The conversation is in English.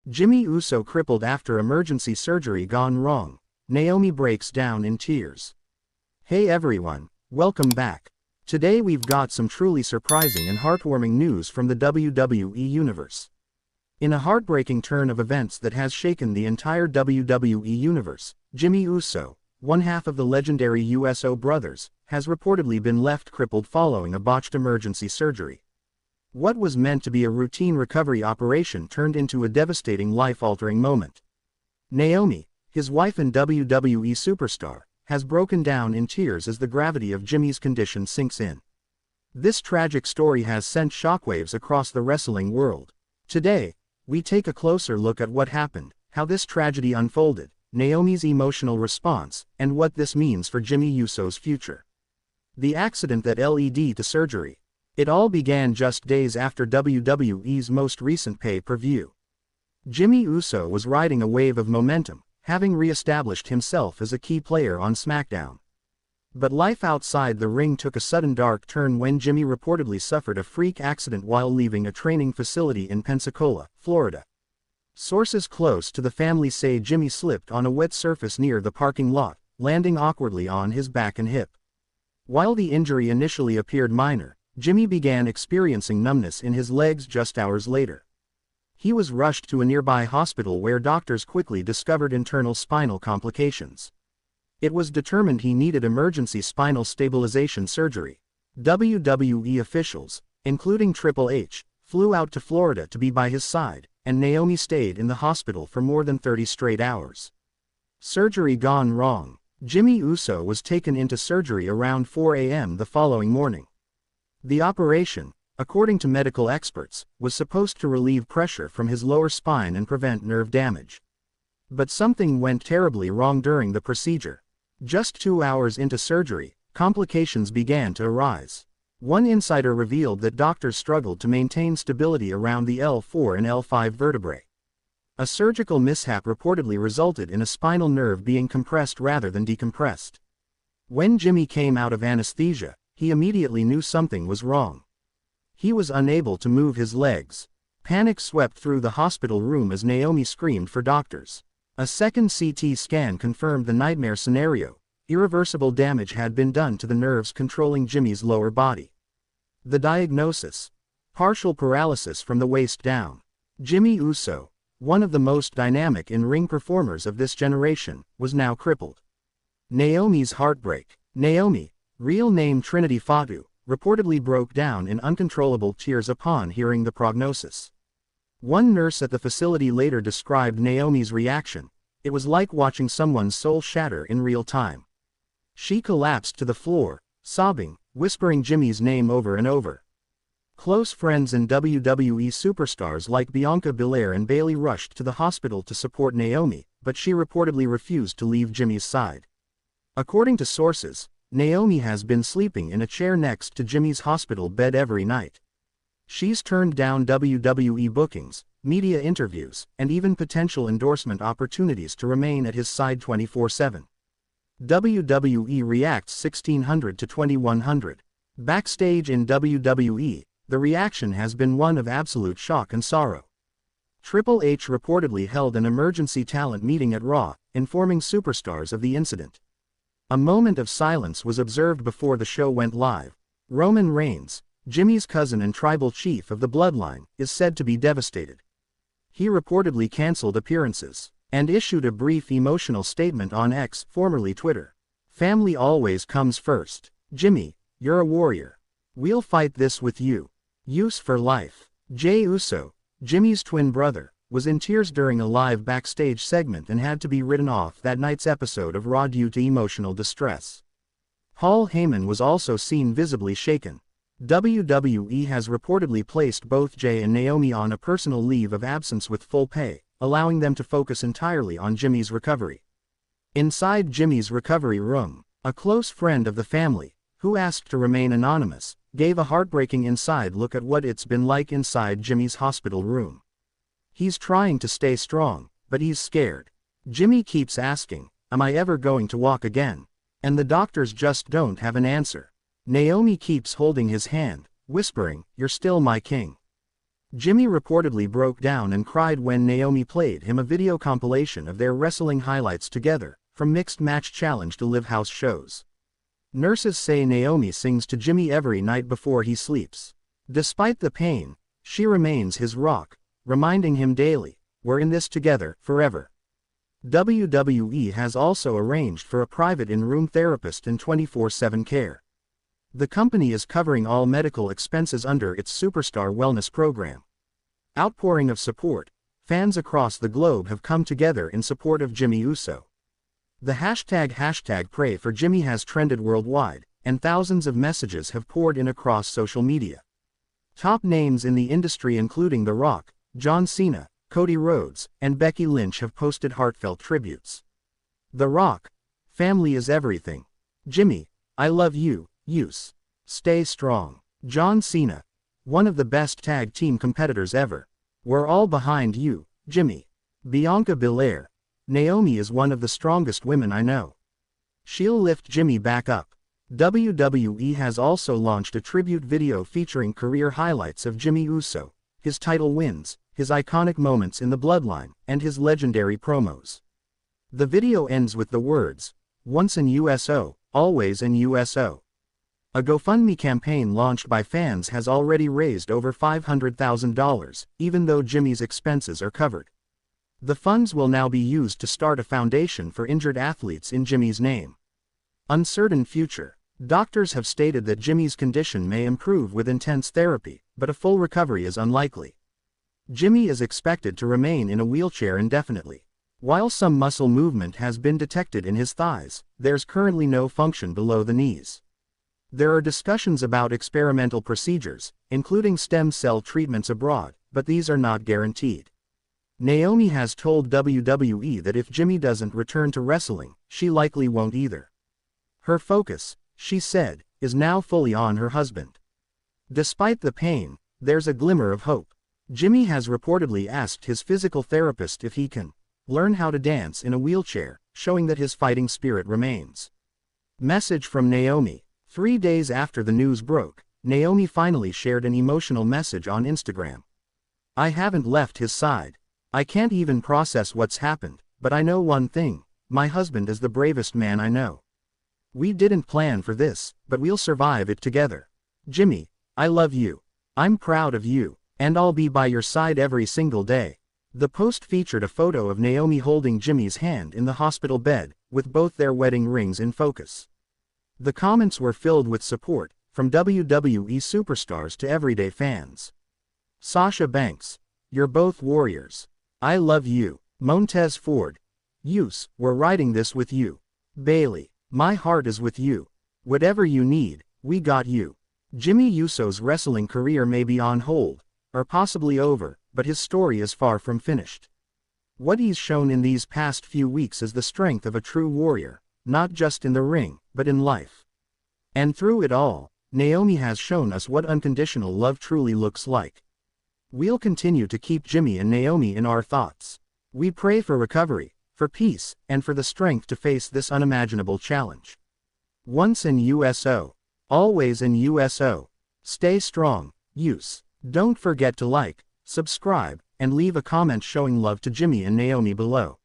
Jimmy Uso crippled after emergency surgery gone wrong. Naomi breaks down in tears. Hey everyone, welcome back. Today we've got some truly surprising and heartwarming news from the WWE Universe. In a heartbreaking turn of events that has shaken the entire WWE Universe, Jimmy Uso, one half of the legendary Uso Brothers, has reportedly been left crippled following a botched emergency surgery. What was meant to be a routine recovery operation turned into a devastating life-altering moment. Naomi, his wife and WWE Superstar, has broken down in tears as the gravity of Jimmy's condition sinks in. This tragic story has sent shockwaves across the wrestling world. Today, we take a closer look at what happened, how this tragedy unfolded, Naomi's emotional response, and what this means for Jimmy Uso's future. The accident that led to surgery. It all began just days after WWE's most recent pay-per-view. Jimmy Uso was riding a wave of momentum, having re-established himself as a key player on SmackDown. But life outside the ring took a sudden dark turn when Jimmy reportedly suffered a freak accident while leaving a training facility in Pensacola, Florida. Sources close to the family say Jimmy slipped on a wet surface near the parking lot, landing awkwardly on his back and hip. While the injury initially appeared minor, Jimmy began experiencing numbness in his legs just hours later. He was rushed to a nearby hospital where doctors quickly discovered internal spinal complications. It was determined he needed emergency spinal stabilization surgery. WWE officials, including Triple H, flew out to Florida to be by his side, and Naomi stayed in the hospital for more than 30 straight hours. Surgery gone wrong. Jimmy Uso was taken into surgery around 4 a.m. the following morning. The operation, according to medical experts, was supposed to relieve pressure from his lower spine and prevent nerve damage. But something went terribly wrong during the procedure. Just 2 hours into surgery, complications began to arise. One insider revealed that doctors struggled to maintain stability around the L4 and L5 vertebrae. A surgical mishap reportedly resulted in a spinal nerve being compressed rather than decompressed. When Jimmy came out of anesthesia, he immediately knew something was wrong. He was unable to move his legs. Panic swept through the hospital room as Naomi screamed for doctors. A second CT scan confirmed the nightmare scenario. Irreversible damage had been done to the nerves controlling Jimmy's lower body. The diagnosis: partial paralysis from the waist down. Jimmy Uso, one of the most dynamic in-ring performers of this generation, was now crippled. Naomi's heartbreak. Naomi, real name Trinity Fatu, reportedly broke down in uncontrollable tears upon hearing the prognosis. One nurse at the facility later described Naomi's reaction: "It was like watching someone's soul shatter in real time." She collapsed to the floor, sobbing, whispering Jimmy's name over and over. Close friends and WWE superstars like Bianca Belair and Bayley rushed to the hospital to support Naomi, but she reportedly refused to leave Jimmy's side. According to sources, Naomi has been sleeping in a chair next to Jimmy's hospital bed every night. She's turned down WWE bookings, media interviews, and even potential endorsement opportunities to remain at his side 24/7. WWE reacts 1600 to 2100. Backstage in WWE, the reaction has been one of absolute shock and sorrow. Triple H reportedly held an emergency talent meeting at Raw, informing superstars of the incident. A moment of silence was observed before the show went live. Roman Reigns, Jimmy's cousin and tribal chief of the bloodline, is said to be devastated. He reportedly canceled appearances and issued a brief emotional statement on X, formerly Twitter. "Family always comes first. Jimmy, you're a warrior. We'll fight this with you. Use for life." Jey Uso, Jimmy's twin brother, was in tears during a live backstage segment and had to be written off that night's episode of Raw due to emotional distress. Paul Heyman was also seen visibly shaken. WWE has reportedly placed both Jey and Naomi on a personal leave of absence with full pay, allowing them to focus entirely on Jimmy's recovery. Inside Jimmy's recovery room, a close friend of the family, who asked to remain anonymous, gave a heartbreaking inside look at what it's been like inside Jimmy's hospital room. "He's trying to stay strong, but he's scared. Jimmy keeps asking, 'Am I ever going to walk again?' And the doctors just don't have an answer. Naomi keeps holding his hand, whispering, 'You're still my king.'" Jimmy reportedly broke down and cried when Naomi played him a video compilation of their wrestling highlights together, from mixed match challenge to live house shows. Nurses say Naomi sings to Jimmy every night before he sleeps. Despite the pain, she remains his rock, reminding him daily, "We're in this together, forever." WWE has also arranged for a private in-room therapist and 24/7 care. The company is covering all medical expenses under its Superstar wellness program. Outpouring of support, fans across the globe have come together in support of Jimmy Uso. The hashtag pray for Jimmy has trended worldwide, and thousands of messages have poured in across social media. Top names in the industry including The Rock, John Cena, Cody Rhodes, and Becky Lynch have posted heartfelt tributes. The Rock, "Family is everything." Jimmy, "I love you, Uso. Stay strong." John Cena, "One of the best tag team competitors ever. We're all behind you, Jimmy." Bianca Belair, "Naomi is one of the strongest women I know. She'll lift Jimmy back up." WWE has also launched a tribute video featuring career highlights of Jimmy Uso, his title wins, his iconic moments in the bloodline, and his legendary promos. The video ends with the words, "Once in USO, always in USO." A GoFundMe campaign launched by fans has already raised over $500,000, even though Jimmy's expenses are covered. The funds will now be used to start a foundation for injured athletes in Jimmy's name. Uncertain future. Doctors have stated that Jimmy's condition may improve with intense therapy, but a full recovery is unlikely. Jimmy is expected to remain in a wheelchair indefinitely. While some muscle movement has been detected in his thighs, there's currently no function below the knees. There are discussions about experimental procedures, including stem cell treatments abroad, but these are not guaranteed. Naomi has told WWE that if Jimmy doesn't return to wrestling, she likely won't either. Her focus, she said, is now fully on her husband. Despite the pain, there's a glimmer of hope. Jimmy has reportedly asked his physical therapist if he can learn how to dance in a wheelchair, showing that his fighting spirit remains. Message from Naomi. 3 days after the news broke, Naomi finally shared an emotional message on Instagram. "I haven't left his side. I can't even process what's happened, but I know one thing, my husband is the bravest man I know. We didn't plan for this, but we'll survive it together. Jimmy, I love you. I'm proud of you, and I'll be by your side every single day." The post featured a photo of Naomi holding Jimmy's hand in the hospital bed, with both their wedding rings in focus. The comments were filled with support, from WWE superstars to everyday fans. Sasha Banks, "You're both warriors. I love you." Montez Ford, "Uso, we're riding this with you." Bailey, "My heart is with you. Whatever you need, we got you." Jimmy Uso's wrestling career may be on hold, or possibly over, but his story is far from finished. What he's shown in these past few weeks is the strength of a true warrior, not just in the ring, but in life. And through it all, Naomi has shown us what unconditional love truly looks like. We'll continue to keep Jimmy and Naomi in our thoughts. We pray for recovery, for peace, and for the strength to face this unimaginable challenge. Once in USO, always in USO. Stay strong, Uso. Don't forget to like, subscribe, and leave a comment showing love to Jimmy and Naomi below.